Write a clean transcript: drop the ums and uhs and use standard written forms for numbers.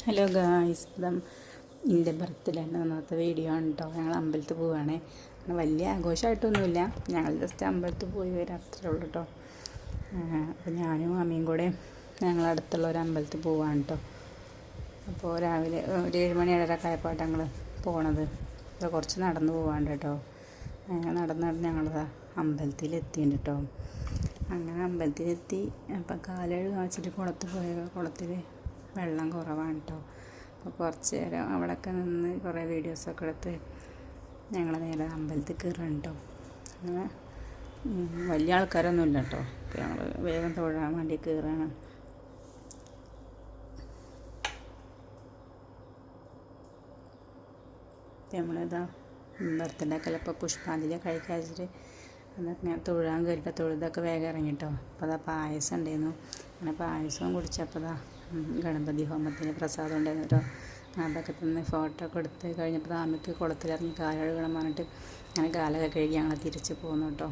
Hello guys, എൻ്റെ ബർത്ത്ഡേൻ്റെ അന്നത്തെ video ആണ് കേട്ടോ. ഞങ്ങൾ അമ്പലത്തിൽ പോവുകയാണേ. വലിയ ആഘോഷമായിട്ടൊന്നുമില്ല, ഞങ്ങൾ ജസ്റ്റ് അമ്പലത്തിൽ പോയി വരാം, അത്രേ ഉള്ളൂ കേട്ടോ. അപ്പോൾ ഞാനും അമ്മയും കൂടെ ഞങ്ങളടുത്തുള്ള ഒരു അമ്പലത്തിൽ പോവുകയാണ് കേട്ടോ. അപ്പോൾ രാവിലെ ഒരു 7 മണി 7:30 ആയപ്പോൾ ഞങ്ങൾ പോണത്. അപ്പോൾ കുറച്ച് നടന്ന് പോവാണ്ട് കേട്ടോ. നടന്ന് ഞങ്ങൾ അമ്പലത്തിലെത്തിയിട്ടുണ്ട് കേട്ടോ. അങ്ങനെ അമ്പലത്തിലെത്തി. അപ്പം കാലഴ് കാച്ചിട്ട് കുളത്തിൽ വെള്ളം കുറവാണ് കേട്ടോ. അപ്പോൾ കുറച്ച് നേരം അവിടെയൊക്കെ നിന്ന് കുറേ വീഡിയോസൊക്കെ എടുത്ത് ഞങ്ങൾ നേരെ അമ്പലത്തിൽ കയറുകയാണ് കേട്ടോ. അങ്ങനെ വലിയ ആൾക്കാരൊന്നുമില്ല കേട്ടോ. അപ്പോൾ ഞങ്ങൾ വേഗം തൊഴാൻ വേണ്ടി കയറുകയാണ്. നമ്മളിതാ ബർത്ത്ഡേക്കെല്ലാം ഇപ്പോൾ പുഷ്പാഞ്ജലി കഴിക്കാച്ചിട്ട് അതൊക്കെ ഞാൻ തൊഴാൻ കയറിയിട്ട് തൊഴുതൊക്കെ വേഗം ഇറങ്ങിട്ടോ. അപ്പോൾ അതാ പായസം ഉണ്ടായിരുന്നു. അങ്ങനെ പായസവും കുടിച്ചപ്പോൾ ഗണപതി ഹോമത്തിന് പ്രസാദം ഉണ്ടായിരുന്നു കേട്ടോ. അതൊക്കെ തിന്ന് ഫോട്ടോ ഒക്കെ എടുത്ത് കഴിഞ്ഞപ്പോൾ അമ്മയ്ക്ക് കുളത്തിലിറങ്ങി കാലഴുകണം പറഞ്ഞിട്ട് അങ്ങനെ കാലൊക്കെ കഴുകി ഞങ്ങൾ തിരിച്ച് പോന്നു കേട്ടോ.